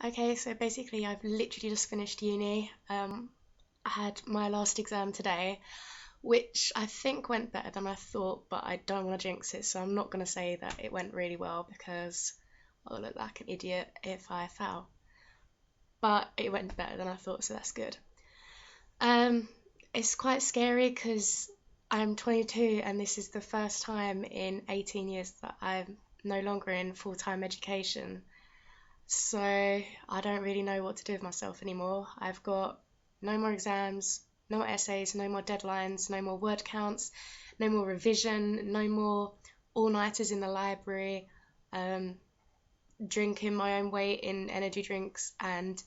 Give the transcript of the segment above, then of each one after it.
Okay, so basically, I've literally just finished uni. I had my last exam today, which I think went better than I thought, but I don't want to jinx it, so I'm not going to say that it went really well because I'll look like an idiot if I fail. But it went better than I thought, so that's good. Um, it's quite scary because I'm 22 and this is the first time in 18 years that I'm no longer in full-time education. So I don't really know what to do with myself anymore. I've got no more exams, no more essays, no more deadlines, no more word counts, no more revision, no more all-nighters in the library, um, drinking my own weight in energy drinks and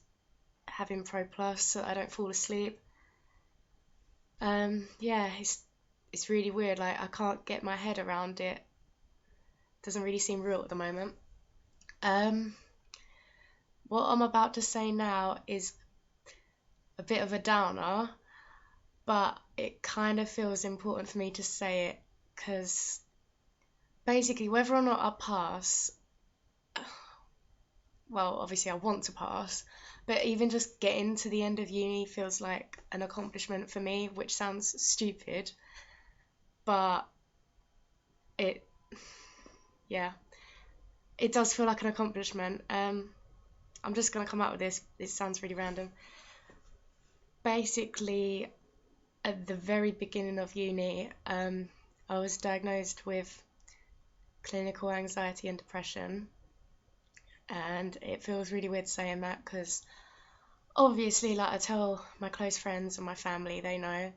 having Pro Plus so I don't fall asleep. Yeah, it's really weird. Like I can't get my head around it. Doesn't really seem real at the moment. Um, what I'm about to say now is a bit of a downer, but it kind of feels important for me to say it because basically, whether or not I pass, well, obviously I want to pass, but even just getting to the end of uni feels like an accomplishment for me, which sounds stupid, but it, yeah, it does feel like an accomplishment. I'm just gonna come out with this. It sounds really random. Basically, at the very beginning of uni, I was diagnosed with clinical anxiety and depression. And it feels really weird saying that because obviously, like, I tell my close friends and my family, they know,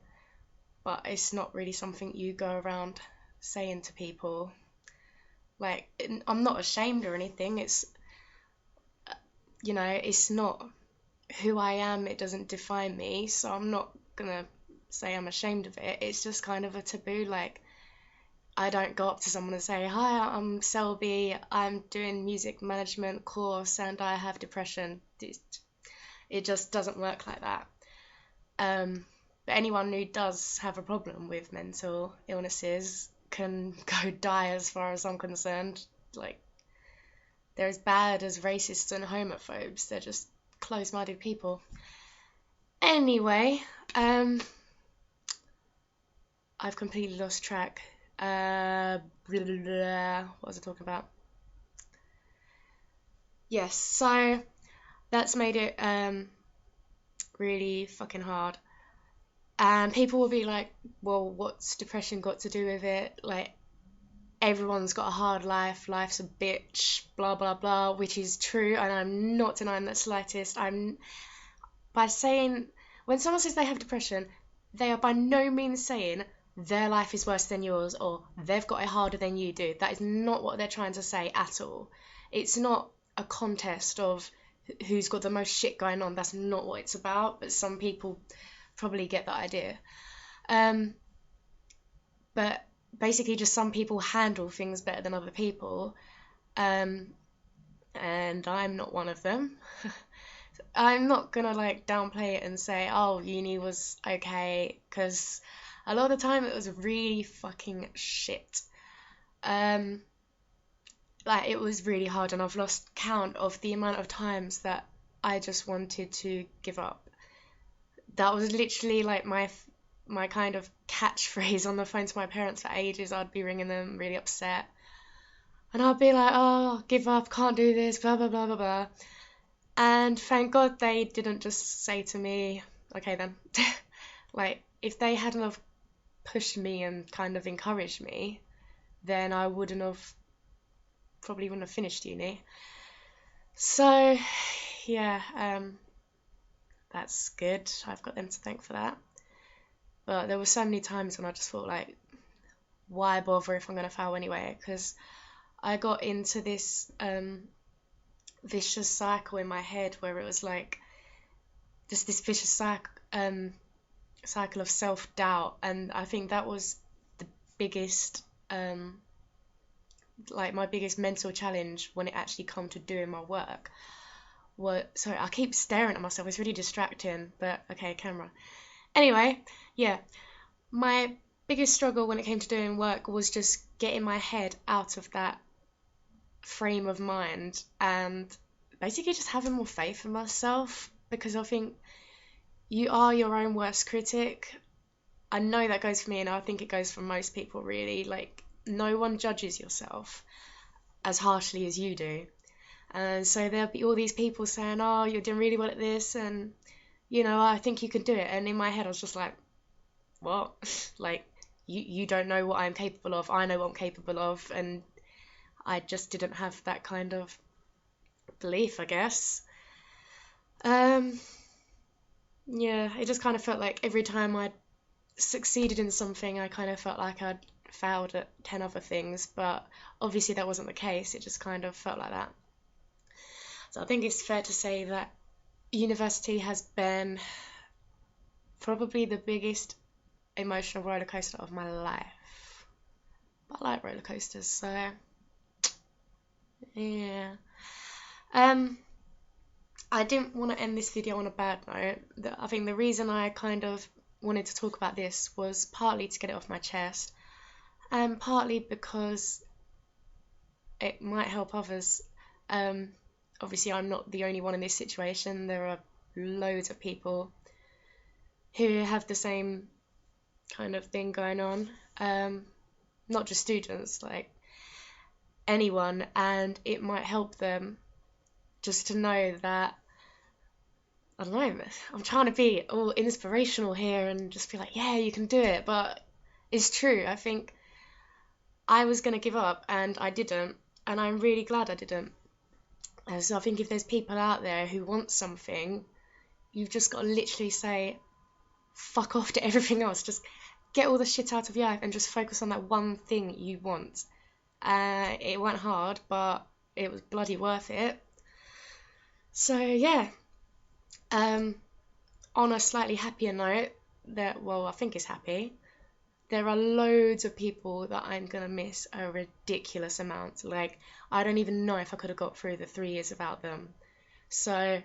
but it's not really something you go around saying to people. Like, I'm not ashamed or anything. It's not who I am. It doesn't define me. So I'm not gonna say I'm ashamed of it. It's just kind of a taboo. Like, I don't go up to someone and say, "Hi, I'm Selby. I'm doing music management course and I have depression." It just doesn't work like that. But anyone who does have a problem with mental illnesses can go die as far as I'm concerned. Like, they're as bad as racists and homophobes. They're just close-minded people. Anyway, um, I've completely lost track. Blah, blah, blah. What was I talking about? Yes, so that's made it really fucking hard. And people will be like, well, what's depression got to do with it? Like, everyone's got a hard life, life's a bitch, blah, blah, blah, which is true. And I'm not denying that slightest. By saying, when someone says they have depression, they are by no means saying their life is worse than yours or they've got it harder than you do. That is not what they're trying to say at all. It's not a contest of who's got the most shit going on. That's not what it's about. But some people probably get that idea. Um, but basically, just some people handle things better than other people, um, and I'm not one of them. I'm not gonna like downplay it and say, oh, uni was okay, because a lot of the time it was really fucking shit. Um, like it was really hard, and I've lost count of the amount of times that I just wanted to give up. That was literally like my kind of catchphrase on the phone to my parents for ages. I'd be ringing them really upset, and I'd be like, "Oh, give up, can't do this, blah blah blah blah blah." And thank God they didn't just say to me, "Okay then." Like if they hadn't have pushed me and kind of encouraged me, then I wouldn't have probably wouldn't have finished uni. So yeah, that's good. I've got them to thank for that. But there were so many times when I just thought like, why bother if I'm gonna fail anyway? Because I got into this vicious cycle in my head where it was like just this vicious cycle of self doubt, and I think that was the biggest like my biggest mental challenge when it actually come to doing my work. What? Sorry, I keep staring at myself. It's really distracting. But okay, camera. Anyway, yeah, my biggest struggle when it came to doing work was just getting my head out of that frame of mind and basically just having more faith in myself, because I think you are your own worst critic. I know that goes for me, and I think it goes for most people, really. Like, no one judges yourself as harshly as you do. And so there'll be all these people saying, oh, you're doing really well at this, and, I think you can do it. And in my head, I was just like, what? Like, you don't know what I'm capable of. I know what I'm capable of. And I just didn't have that kind of belief, I guess. Yeah, it just kind of felt like every time I succeeded in something, I kind of felt like I'd failed at 10 other things, but obviously that wasn't the case. It just kind of felt like that. So I think it's fair to say that university has been probably the biggest emotional roller coaster of my life. But I like roller coasters, so yeah. I didn't want to end this video on a bad note. I think the reason I kind of wanted to talk about this was partly to get it off my chest, and partly because it might help others. Obviously, I'm not the only one in this situation. There are loads of people who have the same kind of thing going on. Not just students, like anyone, and it might help them just to know that, I don't know, I'm trying to be all inspirational here and just be like, yeah, you can do it, but it's true. I think I was going to give up and I didn't, and I'm really glad I didn't. So I think if there's people out there who want something, you've just got to literally say, fuck off to everything else. Just get all the shit out of your life and just focus on that one thing you want. It went hard, but it was bloody worth it. So yeah, on a slightly happier note, I think it's happy, there are loads of people that I'm gonna miss a ridiculous amount. Like, I don't even know if I could have got through the 3 years without them. So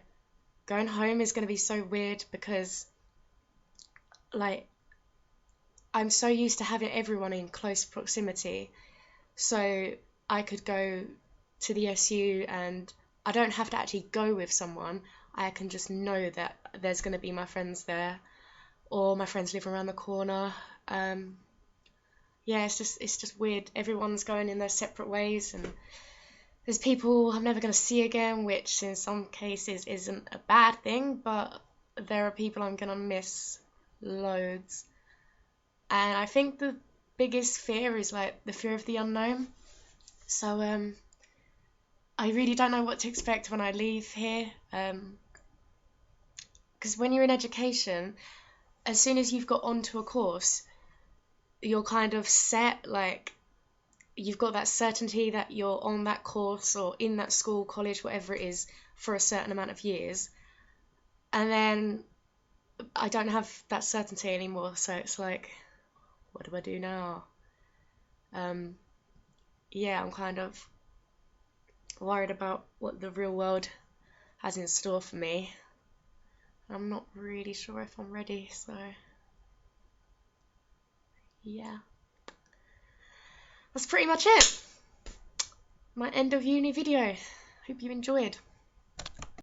going home is gonna be so weird because, like, I'm so used to having everyone in close proximity. So I could go to the SU and I don't have to actually go with someone. I can just know that there's going to be my friends there, or my friends live around the corner. Yeah, it's just weird. Everyone's going in their separate ways, and there's people I'm never going to see again, which in some cases isn't a bad thing, but there are people I'm going to miss loads. And I think the biggest fear is like the fear of the unknown. So I really don't know what to expect when I leave here. Because when you're in education, as soon as you've got onto a course, you're kind of set. Like, you've got that certainty that you're on that course or in that school, college, whatever it is, for a certain amount of years. And then I don't have that certainty anymore. So it's like, what do I do now? Yeah, I'm kind of worried about what the real world has in store for me. I'm not really sure if I'm ready, so yeah. That's pretty much it. My end of uni video. Hope you enjoyed.